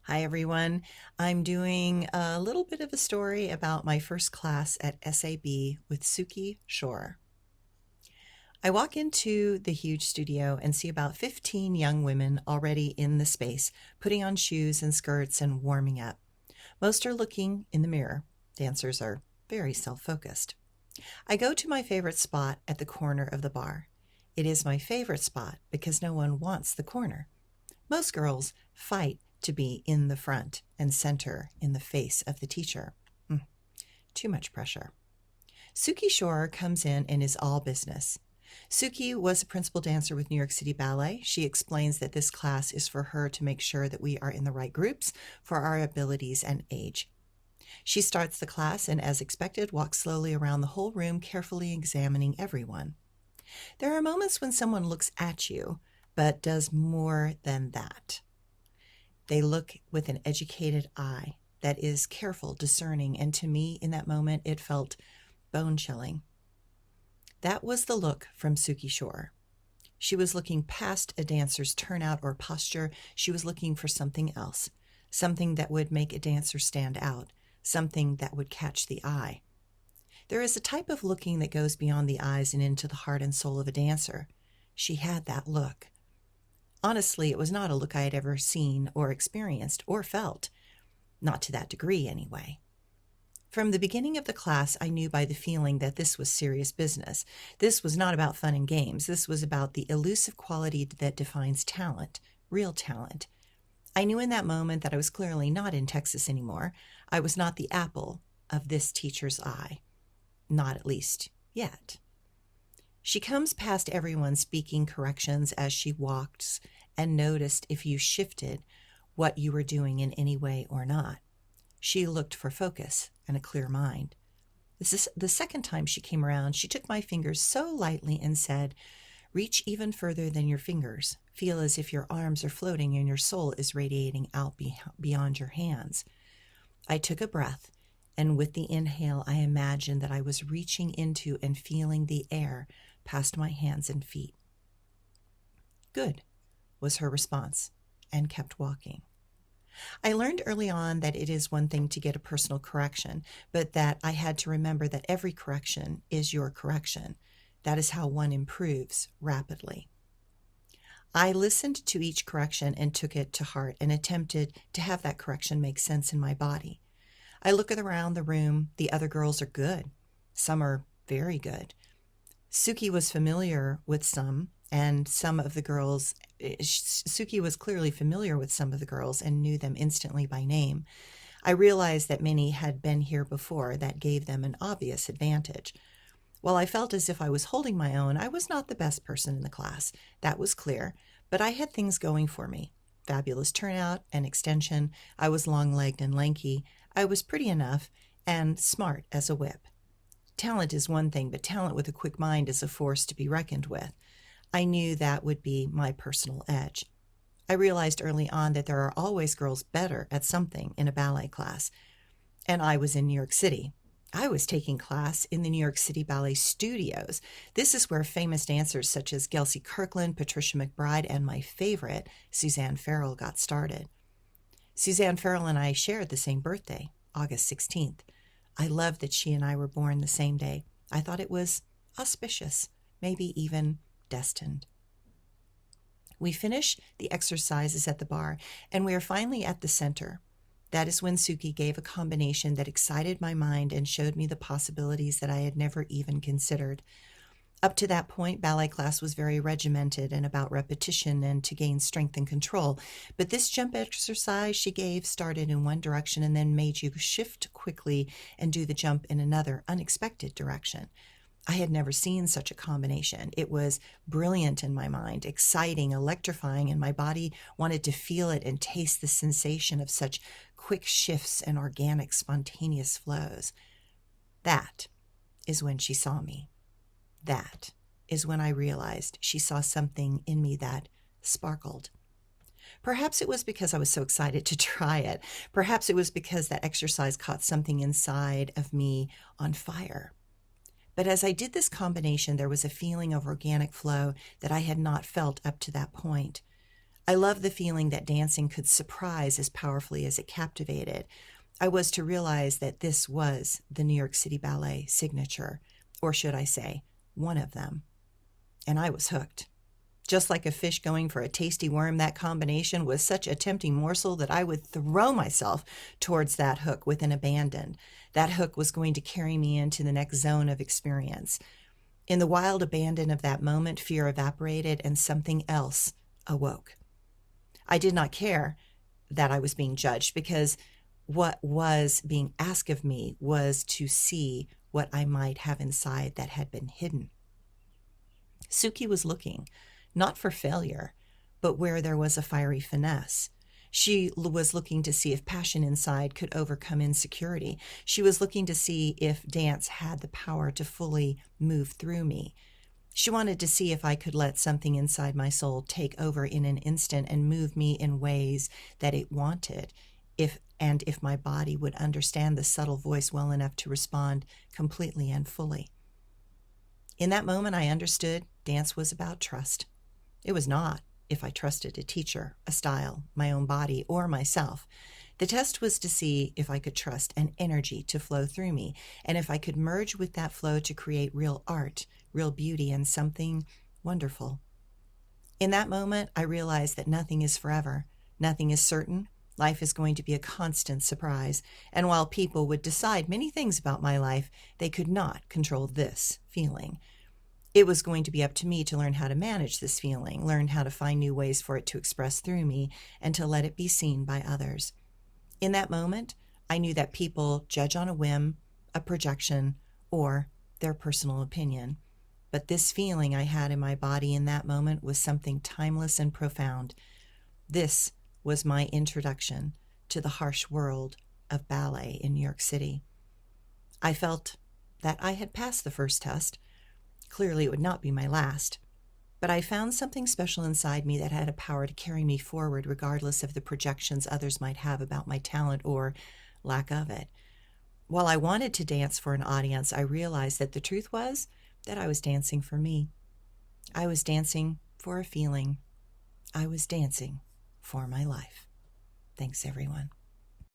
Hi, everyone. I'm doing a little bit of a story about my first class at SAB with Suki Schorer. I walk into the huge studio and see about 15 young women already in the space, putting on shoes and skirts and warming up. Most are looking in the mirror. Dancers are very self-focused. I go to my favorite spot at the corner of the bar. It is my favorite spot because no one wants the corner. Most girls fight to be in the front and center in the face of the teacher. Too much pressure. Suki Schorer comes in and is all business. Suki was a principal dancer with New York City Ballet. She explains that this class is for her to make sure that we are in the right groups for our abilities and age. She starts the class and, as expected, walks slowly around the whole room, carefully examining everyone. There are moments when someone looks at you, but does more than that. They look with an educated eye that is careful, discerning, and to me, in that moment, it felt bone-chilling. That was the look from Suki Schorer. She was looking past a dancer's turnout or posture. She was looking for something else, something that would make a dancer stand out, something that would catch the eye. There is a type of looking that goes beyond the eyes and into the heart and soul of a dancer. She had that look. Honestly, it was not a look I had ever seen or experienced or felt. Not to that degree, anyway. From the beginning of the class, I knew by the feeling that this was serious business. This was not about fun and games. This was about the elusive quality that defines talent, real talent. I knew in that moment that I was clearly not in Texas anymore. I was not the apple of this teacher's eye. Not at least yet. She comes past everyone speaking corrections as she walks and noticed if you shifted what you were doing in any way or not. She looked for focus and a clear mind. The second time she came around, she took my fingers so lightly and said, "Reach even further than your fingers. Feel as if your arms are floating and your soul is radiating out beyond your hands." I took a breath, and with the inhale, I imagined that I was reaching into and feeling the air past my hands and feet. "Good," was her response, and kept walking. I learned early on that it is one thing to get a personal correction, but that I had to remember that every correction is your correction. That is how one improves rapidly. I listened to each correction and took it to heart and attempted to have that correction make sense in my body. I look around the room. The other girls are good. Some are very good. Suki was familiar with some, and some of the girls, Suki was clearly familiar with some of the girls and knew them instantly by name. I realized that many had been here before. That gave them an obvious advantage. While I felt as if I was holding my own, I was not the best person in the class. That was clear, but I had things going for me. Fabulous turnout and extension. I was long-legged and lanky. I was pretty enough and smart as a whip. Talent is one thing, but talent with a quick mind is a force to be reckoned with. I knew that would be my personal edge. I realized early on that there are always girls better at something in a ballet class. And I was in New York City. I was taking class in the New York City Ballet Studios. This is where famous dancers such as Gelsey Kirkland, Patricia McBride, and my favorite, Suzanne Farrell, got started. Suzanne Farrell and I shared the same birthday, August 16th. I loved that she and I were born the same day. I thought it was auspicious, maybe even destined. We finish the exercises at the bar, and we are finally at the center. That is when Suki gave a combination that excited my mind and showed me the possibilities that I had never even considered. Up to that point, ballet class was very regimented and about repetition and to gain strength and control. But this jump exercise she gave started in one direction and then made you shift quickly and do the jump in another, unexpected direction. I had never seen such a combination. It was brilliant in my mind, exciting, electrifying, and my body wanted to feel it and taste the sensation of such quick shifts and organic, spontaneous flows. That is when she saw me. That is when I realized she saw something in me that sparkled. Perhaps it was because I was so excited to try it. Perhaps it was because that exercise caught something inside of me on fire. But as I did this combination, there was a feeling of organic flow that I had not felt up to that point. I loved the feeling that dancing could surprise as powerfully as it captivated. I was to realize that this was the New York City Ballet signature, or should I say, one of them. And I was hooked. Just like a fish going for a tasty worm, that combination was such a tempting morsel that I would throw myself towards that hook with an abandon. That hook was going to carry me into the next zone of experience. In the wild abandon of that moment, fear evaporated and something else awoke. I did not care that I was being judged, because what was being asked of me was to see what I might have inside that had been hidden. Suki was looking, not for failure, but where there was a fiery finesse. She was looking to see if passion inside could overcome insecurity. She was looking to see if dance had the power to fully move through me. She wanted to see if I could let something inside my soul take over in an instant and move me in ways that it wanted, if my body would understand the subtle voice well enough to respond completely and fully. In that moment, I understood dance was about trust. It was not if I trusted a teacher, a style, my own body, or myself. The test was to see if I could trust an energy to flow through me, and if I could merge with that flow to create real art, real beauty, and something wonderful. In that moment, I realized that nothing is forever. Nothing is certain. Life is going to be a constant surprise. And while people would decide many things about my life, they could not control this feeling. It was going to be up to me to learn how to manage this feeling, learn how to find new ways for it to express through me, and to let it be seen by others. In that moment, I knew that people judge on a whim, a projection, or their personal opinion. But this feeling I had in my body in that moment was something timeless and profound. This was my introduction to the harsh world of ballet in New York City. I felt that I had passed the first test. Clearly, it would not be my last. But I found something special inside me that had a power to carry me forward regardless of the projections others might have about my talent or lack of it. While I wanted to dance for an audience, I realized that the truth was that I was dancing for me. I was dancing for a feeling. I was dancing for my life. Thanks, everyone.